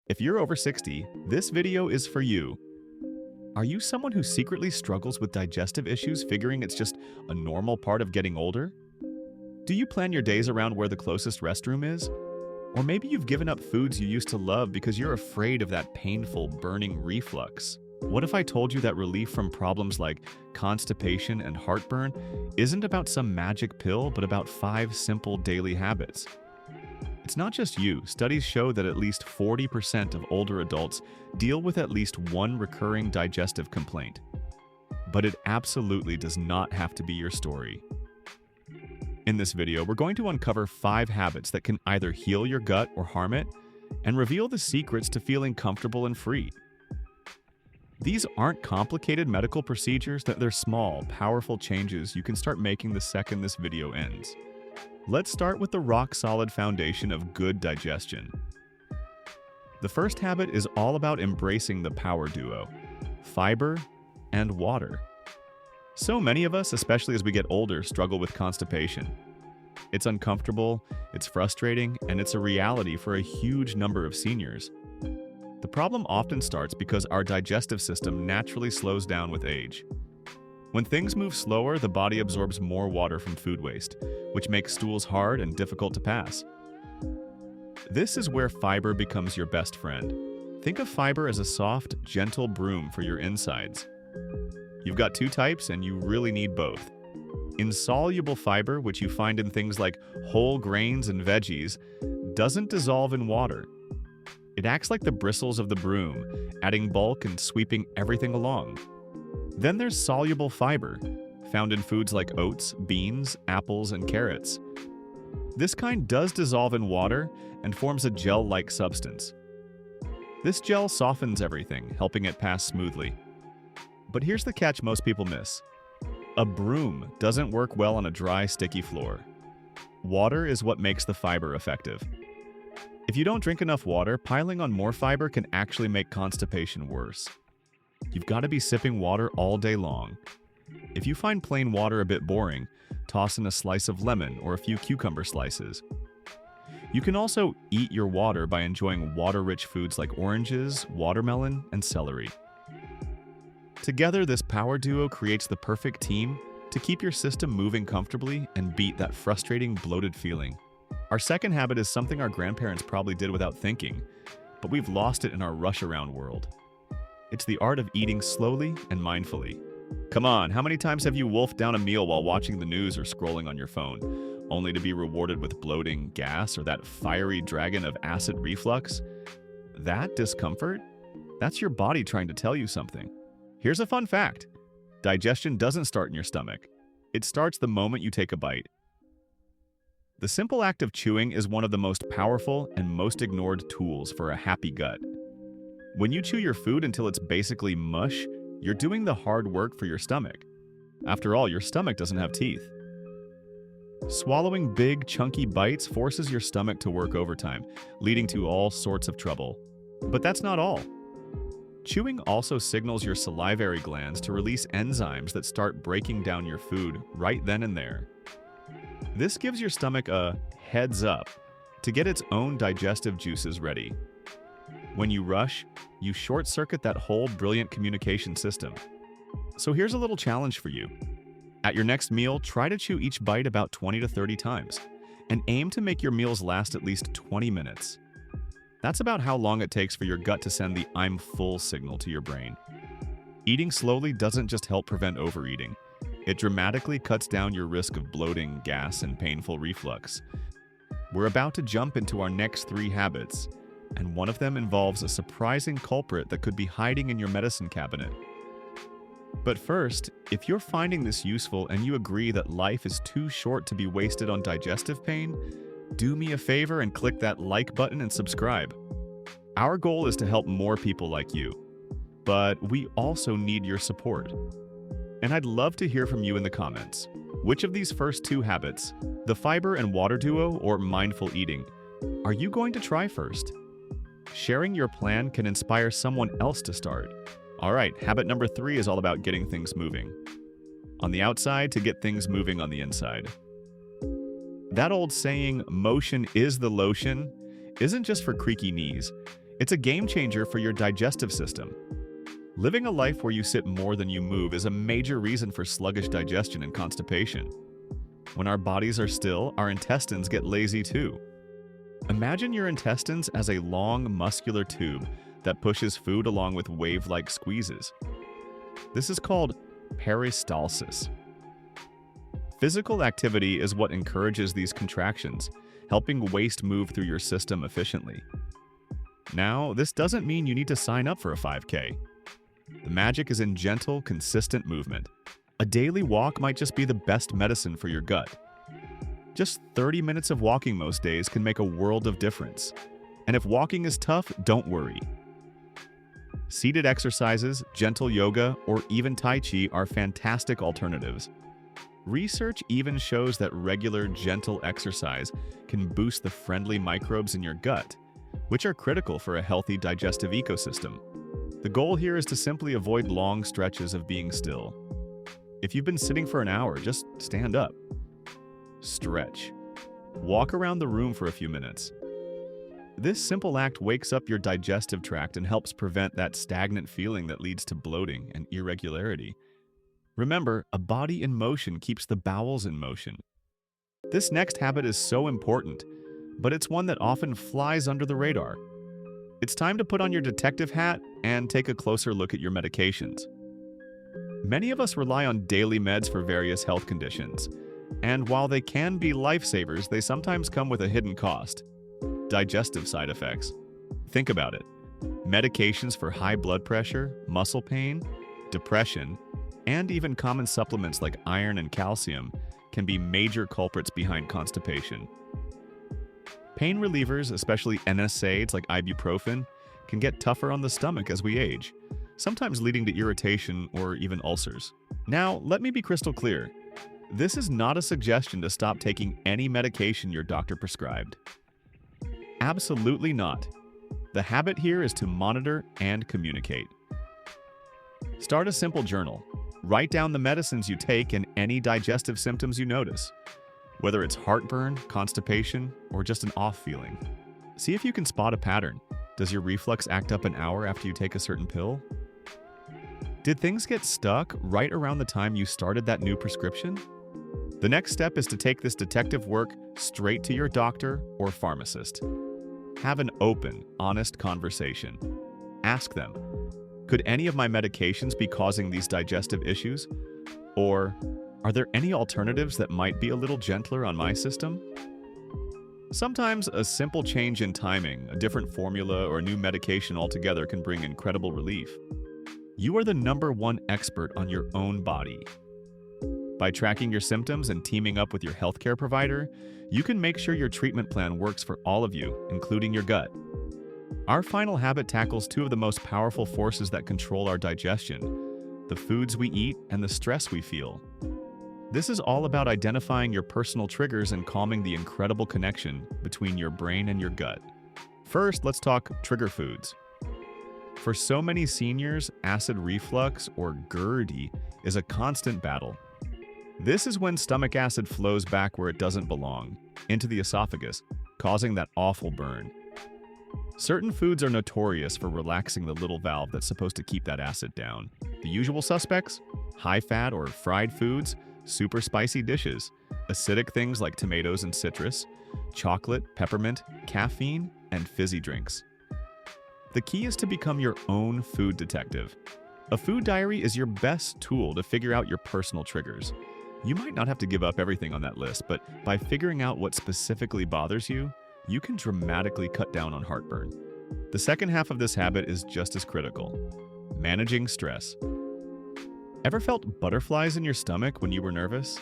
If you're over 60, this video is for you. Are you someone who secretly struggles with digestive issues, figuring it's just a normal part of getting older? Do you plan your days around where the closest restroom is? Or maybe you've given up foods you used to love because you're afraid of that painful, burning reflux. What if I told you that relief from problems like constipation and heartburn isn't about some magic pill, but about 5 simple daily habits? It's not just you. Studies show that at least 40% of older adults deal with at least one recurring digestive complaint. But it absolutely does not have to be your story. In this video, we're going to uncover 5 habits that can either heal your gut or harm it, and reveal the secrets to feeling comfortable and free. These aren't complicated medical procedures, they're small, powerful changes you can start making the second this video ends. Let's start with the rock-solid foundation of good digestion. The first habit is all about embracing the power duo: fiber and water. So many of us, especially as we get older, struggle with constipation. It's uncomfortable, it's frustrating, and it's a reality for a huge number of seniors. The problem often starts because our digestive system naturally slows down with age. When things move slower, the body absorbs more water from food waste, which makes stools hard and difficult to pass. This is where fiber becomes your best friend. Think of fiber as a soft, gentle broom for your insides. You've got 2 types, and you really need both. Insoluble fiber, which you find in things like whole grains and veggies, doesn't dissolve in water. It acts like the bristles of the broom, adding bulk and sweeping everything along. Then there's soluble fiber, found in foods like oats, beans, apples, and carrots. This kind does dissolve in water and forms a gel-like substance. This gel softens everything, helping it pass smoothly. But here's the catch most people miss. A broom doesn't work well on a dry, sticky floor. Water is what makes the fiber effective. If you don't drink enough water, piling on more fiber can actually make constipation worse. You've got to be sipping water all day long. If you find plain water a bit boring, toss in a slice of lemon or a few cucumber slices. You can also eat your water by enjoying water-rich foods like oranges, watermelon, and celery. Together, this power duo creates the perfect team to keep your system moving comfortably and beat that frustrating, bloated feeling. Our second habit is something our grandparents probably did without thinking, but we've lost it in our rush-around world. It's the art of eating slowly and mindfully. Come on, how many times have you wolfed down a meal while watching the news or scrolling on your phone, only to be rewarded with bloating, gas, or that fiery dragon of acid reflux? That discomfort? That's your body trying to tell you something. Here's a fun fact. Digestion doesn't start in your stomach. It starts the moment you take a bite. The simple act of chewing is one of the most powerful and most ignored tools for a happy gut. When you chew your food until it's basically mush, you're doing the hard work for your stomach. After all, your stomach doesn't have teeth. Swallowing big, chunky bites forces your stomach to work overtime, leading to all sorts of trouble. But that's not all. Chewing also signals your salivary glands to release enzymes that start breaking down your food right then and there. This gives your stomach a heads up to get its own digestive juices ready. When you rush, you short-circuit that whole brilliant communication system. So here's a little challenge for you. At your next meal, try to chew each bite about 20 to 30 times, and aim to make your meals last at least 20 minutes. That's about how long it takes for your gut to send the "I'm full" signal to your brain. Eating slowly doesn't just help prevent overeating. It dramatically cuts down your risk of bloating, gas, and painful reflux. We're about to jump into our next 3 habits, and one of them involves a surprising culprit that could be hiding in your medicine cabinet. But first, if you're finding this useful and you agree that life is too short to be wasted on digestive pain, do me a favor and click that like button and subscribe. Our goal is to help more people like you, but we also need your support. And I'd love to hear from you in the comments. Which of these first 2 habits, the fiber and water duo or mindful eating, are you going to try first? Sharing your plan can inspire someone else to start. All right, habit number 3 is all about getting things moving. On the outside to get things moving on the inside. That old saying, "motion is the lotion," isn't just for creaky knees. It's a game changer for your digestive system. Living a life where you sit more than you move is a major reason for sluggish digestion and constipation. When our bodies are still, our intestines get lazy too. Imagine your intestines as a long, muscular tube that pushes food along with wave-like squeezes. This is called peristalsis. Physical activity is what encourages these contractions, helping waste move through your system efficiently. Now, this doesn't mean you need to sign up for a 5K. The magic is in gentle, consistent movement. A daily walk might just be the best medicine for your gut. Just 30 minutes of walking most days can make a world of difference. And if walking is tough, don't worry. Seated exercises, gentle yoga, or even Tai Chi are fantastic alternatives. Research even shows that regular, gentle exercise can boost the friendly microbes in your gut, which are critical for a healthy digestive ecosystem. The goal here is to simply avoid long stretches of being still. If you've been sitting for an hour, just stand up. Stretch. Walk around the room for a few minutes. This simple act wakes up your digestive tract and helps prevent that stagnant feeling that leads to bloating and irregularity. Remember, a body in motion keeps the bowels in motion. This next habit is so important, but it's one that often flies under the radar. It's time to put on your detective hat and take a closer look at your medications. Many of us rely on daily meds for various health conditions, and while they can be lifesavers, they sometimes come with a hidden cost: digestive side effects. Think about it. Medications for high blood pressure, muscle pain, depression, and even common supplements like iron and calcium can be major culprits behind constipation. Pain relievers, especially NSAIDs like ibuprofen, can get tougher on the stomach as we age, sometimes leading to irritation or even ulcers. Now, let me be crystal clear. This is not a suggestion to stop taking any medication your doctor prescribed. Absolutely not. The habit here is to monitor and communicate. Start a simple journal. Write down the medicines you take and any digestive symptoms you notice, whether it's heartburn, constipation, or just an off feeling. See if you can spot a pattern. Does your reflux act up an hour after you take a certain pill? Did things get stuck right around the time you started that new prescription? The next step is to take this detective work straight to your doctor or pharmacist. Have an open, honest conversation. Ask them, could any of my medications be causing these digestive issues? Or, are there any alternatives that might be a little gentler on my system? Sometimes a simple change in timing, a different formula, or a new medication altogether can bring incredible relief. You are the #1 expert on your own body. By tracking your symptoms and teaming up with your healthcare provider, you can make sure your treatment plan works for all of you, including your gut. Our final habit tackles two of the most powerful forces that control our digestion: the foods we eat and the stress we feel. This is all about identifying your personal triggers and calming the incredible connection between your brain and your gut. First, let's talk trigger foods. For so many seniors, acid reflux, or GERD, is a constant battle. This is when stomach acid flows back where it doesn't belong, into the esophagus, causing that awful burn. Certain foods are notorious for relaxing the little valve that's supposed to keep that acid down. The usual suspects: high-fat or fried foods, super spicy dishes, acidic things like tomatoes and citrus, chocolate, peppermint, caffeine, and fizzy drinks. The key is to become your own food detective. A food diary is your best tool to figure out your personal triggers. You might not have to give up everything on that list, but by figuring out what specifically bothers you, you can dramatically cut down on heartburn. The second half of this habit is just as critical: managing stress. Ever felt butterflies in your stomach when you were nervous?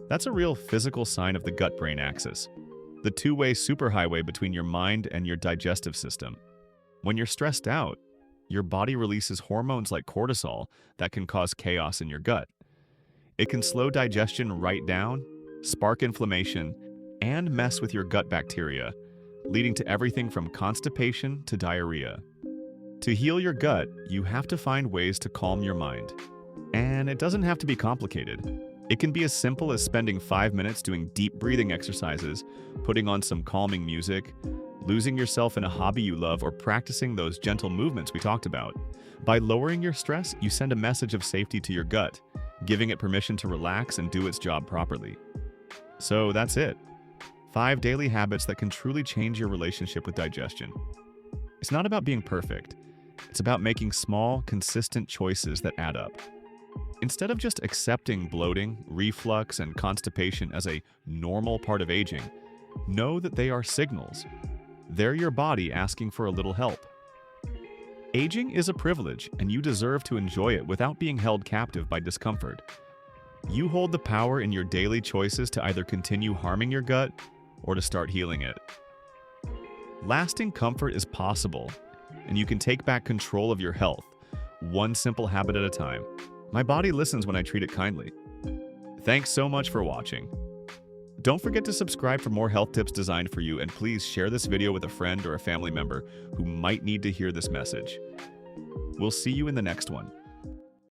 That's a real physical sign of the gut-brain axis, the two-way superhighway between your mind and your digestive system. When you're stressed out, your body releases hormones like cortisol that can cause chaos in your gut. It can slow digestion right down, spark inflammation, and mess with your gut bacteria, leading to everything from constipation to diarrhea. To heal your gut, you have to find ways to calm your mind. And it doesn't have to be complicated. It can be as simple as spending 5 minutes doing deep breathing exercises, putting on some calming music, losing yourself in a hobby you love, or practicing those gentle movements we talked about. By lowering your stress, you send a message of safety to your gut, giving it permission to relax and do its job properly. So that's it. 5 daily habits that can truly change your relationship with digestion. It's not about being perfect. It's about making small, consistent choices that add up. Instead of just accepting bloating, reflux, and constipation as a normal part of aging, know that they are signals. They're your body asking for a little help. Aging is a privilege, and you deserve to enjoy it without being held captive by discomfort. You hold the power in your daily choices to either continue harming your gut or to start healing it. Lasting comfort is possible, and you can take back control of your health, one simple habit at a time. My body listens when I treat it kindly. Thanks so much for watching. Don't forget to subscribe for more health tips designed for you, and please share this video with a friend or a family member who might need to hear this message. We'll see you in the next one.